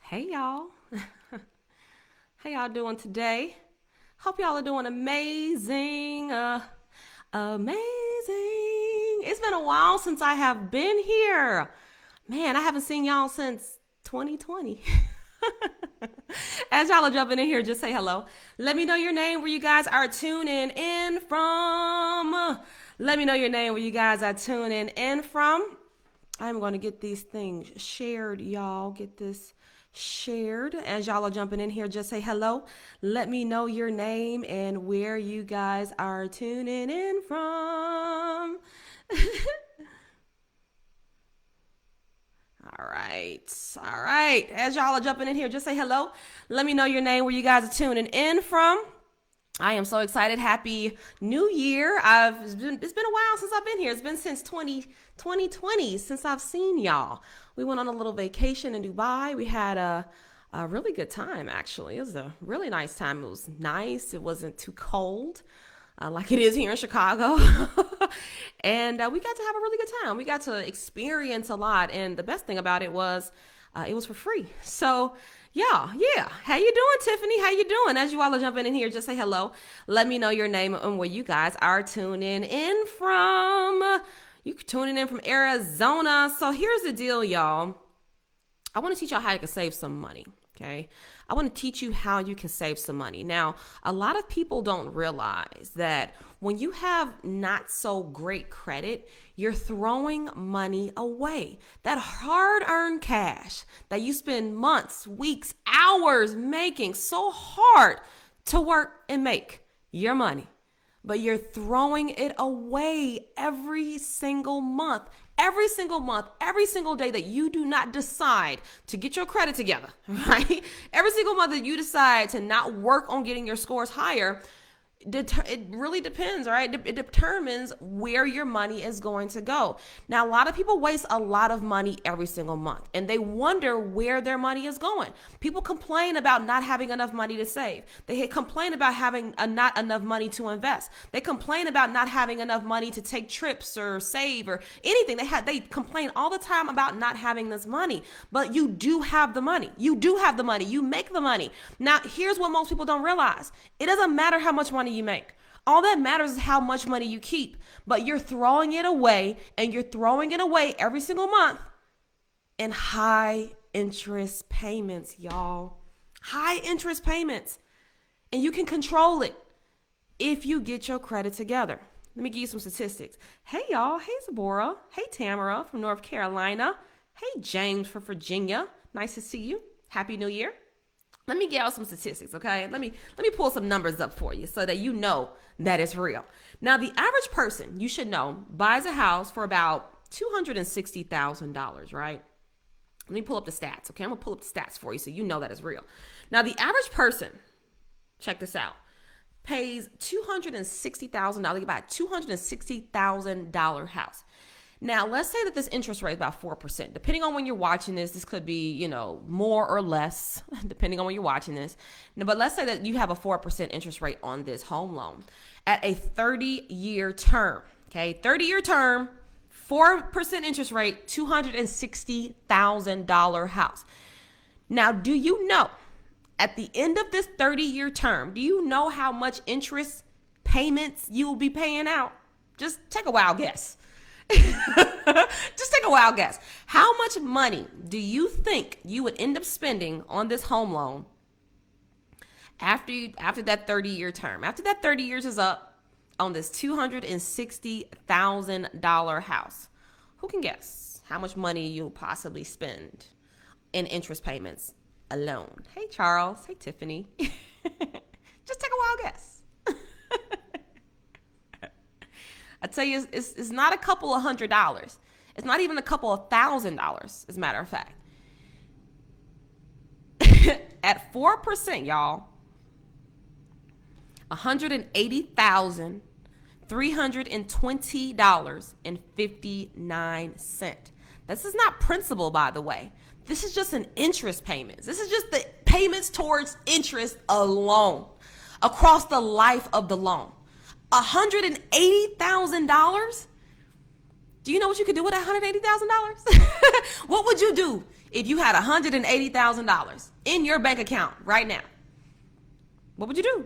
Hey y'all. How y'all doing today? Hope y'all are doing amazing. Amazing. It's been a while since I have been here. Man, I haven't seen y'all since 2020. As y'all are jumping in here, just say hello. Let me know your name, where you guys are tuning in from. Let me know your name, where you guys are tuning in from. I'm going to get these things shared, y'all. Get this shared. As y'all are jumping in here, just say hello. Let me know your name and where you guys are tuning in from. All right. All right. As y'all are jumping in here, just say hello. Let me know your name, where you guys are tuning in from. I am so excited. Happy New Year. It's been a while since I've been here. It's been since 2020 since I've seen y'all. We went on a little vacation in Dubai. We had a really good time, actually. It was a really nice time. It was nice. It wasn't too cold. Like it is here in Chicago. And we got to have a really good time. We got to experience a lot. And the best thing about it was for free. So, yeah. How you doing, Tiffany? How you doing? As you all are jumping in here, just say hello. Let me know your name and where you guys are tuning in from. You tuning in from Arizona. So here's the deal, y'all. I want to teach y'all how you can save some money. Okay. I want to teach you how you can save some money. Now, a lot of people don't realize that when you have not so great credit, you're throwing money away. That hard earned cash that you spend months, weeks, hours making so hard to work and make your money, but you're throwing it away every single month, every single day that you do not decide to get your credit together, right? Every single month that you decide to not work on getting your scores higher, it really depends, right? It determines where your money is going to go. Now, a lot of people waste a lot of money every single month and they wonder where their money is going. People complain about not having enough money to save. They complain about having not enough money to invest. They complain about not having enough money to take trips or save or anything. They complain all the time about not having this money, but you do have the money. You do have the money. You make the money. Now, here's what most people don't realize. It doesn't matter how much money you make. All that matters is how much money you keep, but you're throwing it away and you're throwing it away every single month in high interest payments, y'all. High interest payments. And you can control it if you get your credit together. Let me give you some statistics. Hey, y'all. Hey, Zabora. Hey, Tamara from North Carolina. Hey, James from Virginia. Nice to see you. Happy New Year. Let me get out some statistics, okay? Let me pull some numbers up for you so that you know that it's real. Now, the average person, you should know, buys a house for about $260,000, right? Let me pull up the stats, okay? I'm gonna pull up the stats for you so you know that it's real. Now, the average person, check this out, pays $260,000 to buy a $260,000 house. Now, let's say that this interest rate is about 4%. Depending on when you're watching this could be, more or less, depending on when you're watching this. But let's say that you have a 4% interest rate on this home loan at a 30-year term. Okay, 30-year term, 4% interest rate, $260,000 house. Now, do you know at the end of this 30-year term, do you know how much interest payments you will be paying out? Just take a wild guess. Just take a wild guess. How much money do you think you would end up spending on this home loan after that 30-year term? After that 30 years is up on this $260,000 house. Who can guess how much money you'll possibly spend in interest payments alone? Hey, Charles. Hey, Tiffany. Just take a wild guess. I tell you, it's not a couple of $100. It's not even a couple of $1,000, as a matter of fact. At 4%, y'all, $180,320.59. This is not principal, by the way. This is just an interest payment. This is just the payments towards interest alone across the life of the loan. $180,000 Do you know what you could do with that $180,000? What would you do if you had $180,000 in your bank account right now? What would you do?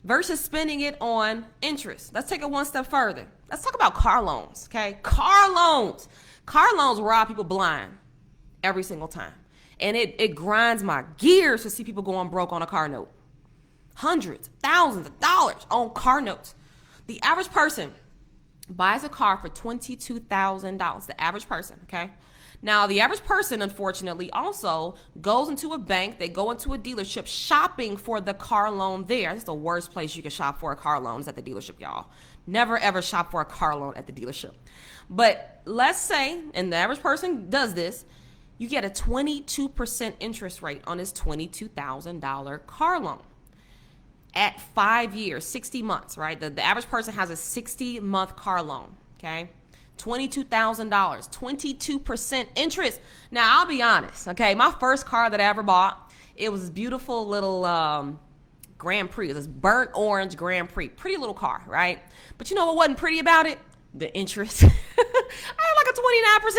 Versus spending it on interest. Let's take it one step further. Let's talk about car loans, okay? Car loans. Car loans rob people blind every single time. And it grinds my gears to see people going broke on a car note. Hundreds, thousands of dollars on car notes. The average person buys a car for $22,000. The average person, okay? Now, the average person, unfortunately, also goes into a bank. They go into a dealership shopping for the car loan there. That's the worst place you can shop for a car loan is at the dealership, y'all. Never, ever shop for a car loan at the dealership. But let's say, and the average person does this, you get a 22% interest rate on this $22,000 car loan. At 5 years, 60 months, right? The average person has a 60-month car loan, okay? $22,000, 22% interest. Now, I'll be honest, okay? My first car that I ever bought, it was this beautiful little Grand Prix. It was this burnt orange Grand Prix. Pretty little car, right? But you know what wasn't pretty about it? The interest. I had like a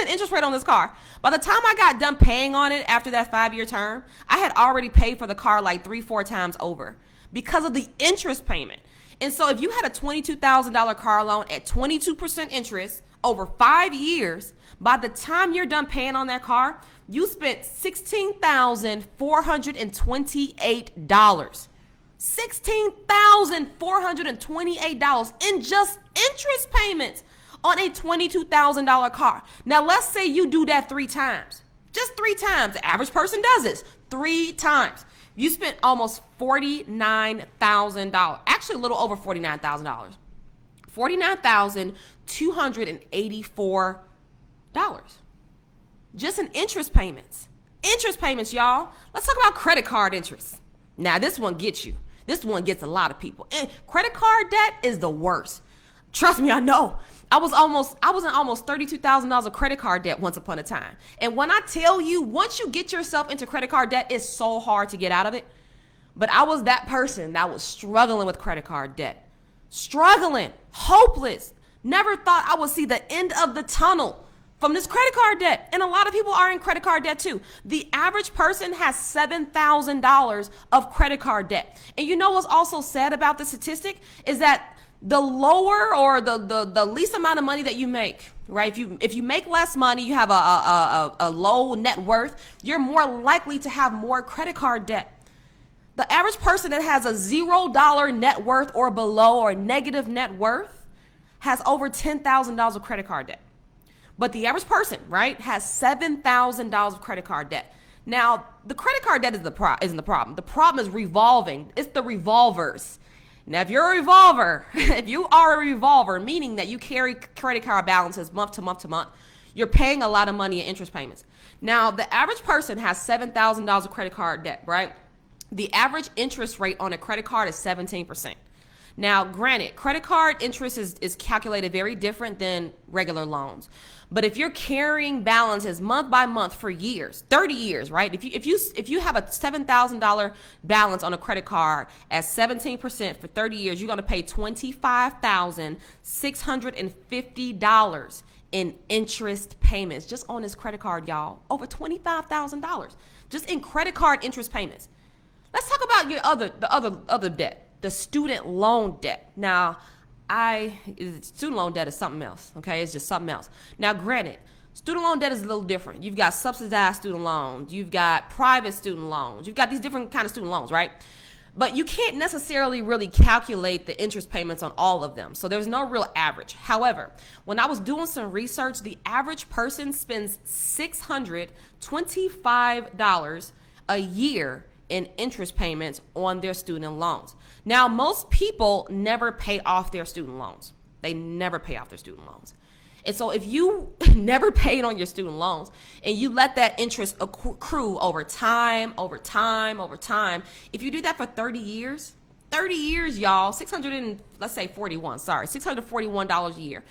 29% interest rate on this car. By the time I got done paying on it after that 5-year term, I had already paid for the car like 3-4 times over because of the interest payment. And so if you had a $22,000 car loan at 22% interest over 5 years, by the time you're done paying on that car, you spent $16,428. $16,428 in just interest payments on a $22,000 car. Now, let's say you do that 3 times. Just 3 times. The average person does this 3 times. You spent almost $49,000. Actually, a little over $49,000. $49,284. Just in interest payments. Interest payments, y'all. Let's talk about credit card interest. Now, this one gets you. This one gets a lot of people. And credit card debt is the worst. Trust me, I know. I was in almost $32,000 of credit card debt once upon a time. And when I tell you, once you get yourself into credit card debt, it's so hard to get out of it. But I was that person that was struggling with credit card debt. Struggling, hopeless. Never thought I would see the end of the tunnel from this credit card debt. And a lot of people are in credit card debt too. The average person has $7,000 of credit card debt. And you know what's also sad about the statistic is that the lower or the least amount of money that you make, right? If you make less money, you have a low net worth, you're more likely to have more credit card debt. The average person that has a $0 net worth or below or negative net worth has over $10,000 of credit card debt. But the average person, right, has $7,000 of credit card debt. Now, the credit card debt isn't the problem. The problem is revolving. It's the revolvers. Now, if you're a revolver, if you are a revolver, meaning that you carry credit card balances month to month to month, you're paying a lot of money in interest payments. Now, the average person has $7,000 of credit card debt, right? The average interest rate on a credit card is 17%. Now, granted, credit card interest is calculated very different than regular loans. But if you're carrying balances month by month for years, 30 years, right? If you have a $7,000 balance on a credit card at 17% for 30 years, you're going to pay $25,650 in interest payments just on this credit card, y'all. Over $25,000 just in credit card interest payments. Let's talk about the other debt, the student loan debt. Now, student loan debt is something else, okay? It's just something else. Now, granted, student loan debt is a little different. You've got subsidized student loans. You've got private student loans. You've got these different kind of student loans, right? But you can't necessarily really calculate the interest payments on all of them. So there's no real average. However, when I was doing some research, the average person spends $625 a year in interest payments on their student loans. Now, most people never pay off their student loans. They never pay off their student loans. And so if you never paid on your student loans and you let that interest accrue over time, if you do that for 30 years, y'all, $641 a year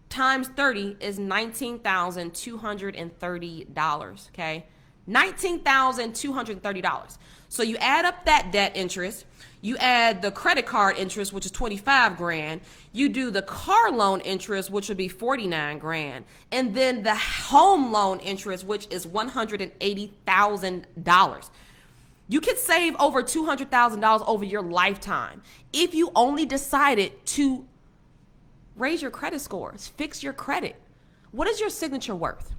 times 30 is $19,230, okay? $19,230. So you add up that debt interest, You add the credit card interest, which is 25 grand. You do the car loan interest, which would be 49 grand. And then the home loan interest, which is $180,000. You could save over $200,000 over your lifetime if you only decided to raise your credit scores, fix your credit. What is your signature worth?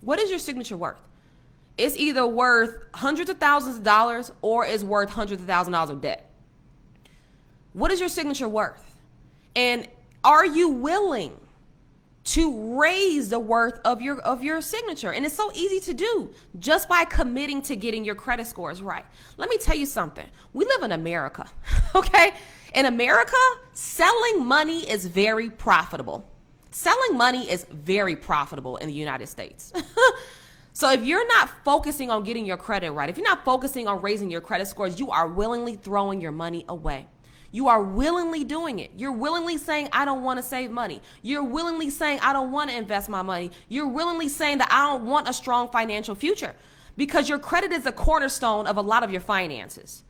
What is your signature worth? It's either worth hundreds of thousands of dollars or it's worth hundreds of thousands of dollars of debt. What is your signature worth? And are you willing to raise the worth of your signature? And it's so easy to do just by committing to getting your credit scores right. Let me tell you something. We live in America, okay? In America, selling money is very profitable. Selling money is very profitable in the United States. So if you're not focusing on getting your credit right, if you're not focusing on raising your credit scores, you are willingly throwing your money away. You are willingly doing it. You're willingly saying, I don't want to save money. You're willingly saying, I don't want to invest my money. You're willingly saying that I don't want a strong financial future, because your credit is a cornerstone of a lot of your finances,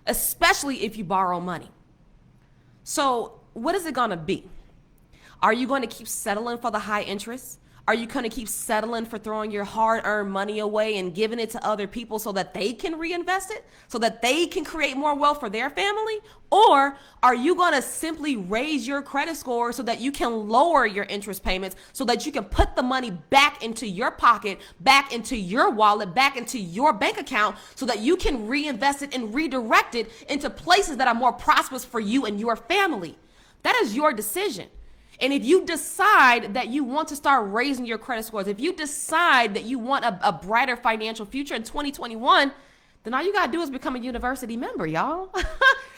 especially if you borrow money. So what is it going to be? Are you going to keep settling for the high interest? Are you going to keep settling for throwing your hard-earned money away and giving it to other people so that they can reinvest it, so that they can create more wealth for their family? Or are you going to simply raise your credit score so that you can lower your interest payments, so that you can put the money back into your pocket, back into your wallet, back into your bank account, so that you can reinvest it and redirect it into places that are more prosperous for you and your family? That is your decision. And if you decide that you want to start raising your credit scores, if you decide that you want a brighter financial future in 2021, then all you got to do is become a university member, y'all.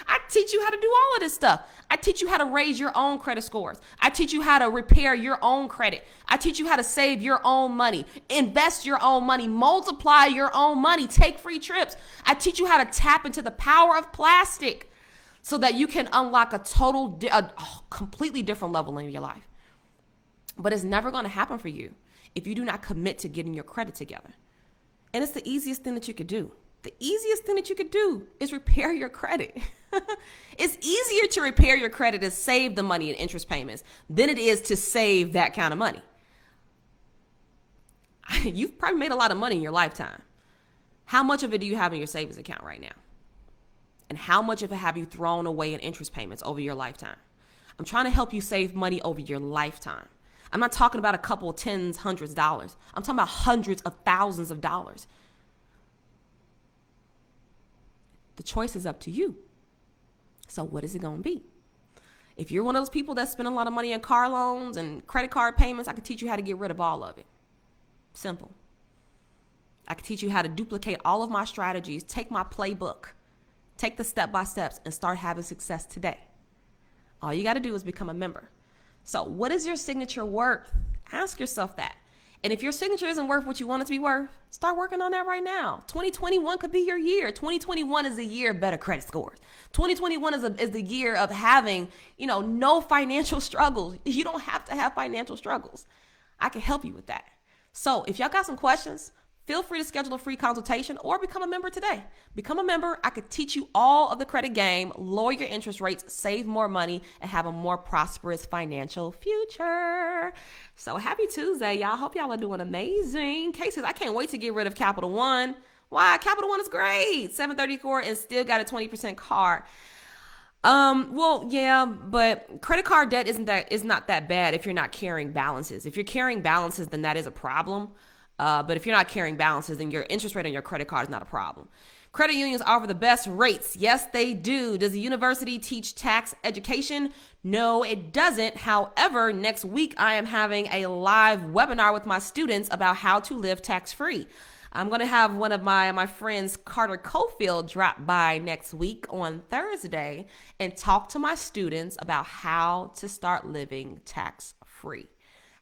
I teach you how to do all of this stuff. I teach you how to raise your own credit scores. I teach you how to repair your own credit. I teach you how to save your own money, invest your own money, multiply your own money, take free trips. I teach you how to tap into the power of plastic, so that you can unlock a completely different level in your life. But it's never going to happen for you if you do not commit to getting your credit together. And it's the easiest thing that you could do. The easiest thing that you could do is repair your credit. It's easier to repair your credit and save the money in interest payments than it is to save that kind of money. You've probably made a lot of money in your lifetime. How much of it do you have in your savings account right now? And how much of it have you thrown away in interest payments over your lifetime? I'm trying to help you save money over your lifetime. I'm not talking about a couple of tens, hundreds of dollars. I'm talking about hundreds of thousands of dollars. The choice is up to you. So what is it going to be? If you're one of those people that spend a lot of money on car loans and credit card payments, I can teach you how to get rid of all of it. Simple. I can teach you how to duplicate all of my strategies, take my playbook, take the step-by-steps, and start having success today. All you got to do is become a member. So what is your signature worth? Ask yourself that. And if your signature isn't worth what you want it to be worth, start working on that right now. 2021 could be your year. 2021 is the year of better credit scores. 2021 is the year of having, no financial struggles. You don't have to have financial struggles. I can help you with that. So if y'all got some questions, feel free to schedule a free consultation or become a member today. Become a member. I could teach you all of the credit game, lower your interest rates, save more money, and have a more prosperous financial future. So happy Tuesday, y'all. Hope y'all are doing amazing. Cases, I can't wait to get rid of Capital One. Why? Capital One is great. 734 and still got a 20% card. Well, yeah, but credit card debt is not that bad if you're not carrying balances. If you're carrying balances, then that is a problem. But if you're not carrying balances, then your interest rate on your credit card is not a problem. Credit unions offer the best rates. Yes, they do. Does the university teach tax education? No, it doesn't. However, next week I am having a live webinar with my students about how to live tax-free. I'm going to have one of my friends, Carter Cofield, drop by next week on Thursday and talk to my students about how to start living tax-free.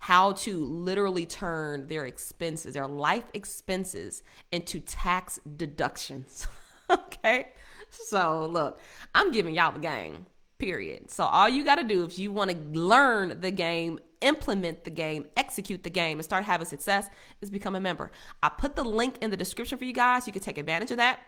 How to literally turn their expenses, their life expenses, into tax deductions. Okay? So look, I'm giving y'all the game, period. So all you got to do if you want to learn the game, implement the game, execute the game, and start having success is become a member. I put the link in the description for you guys. You can take advantage of that.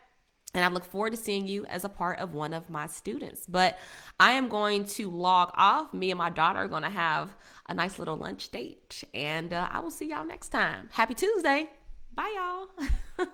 And I look forward to seeing you as a part of one of my students. But I am going to log off. Me and my daughter are going to have a nice little lunch date. And I will see y'all next time. Happy Tuesday. Bye, y'all.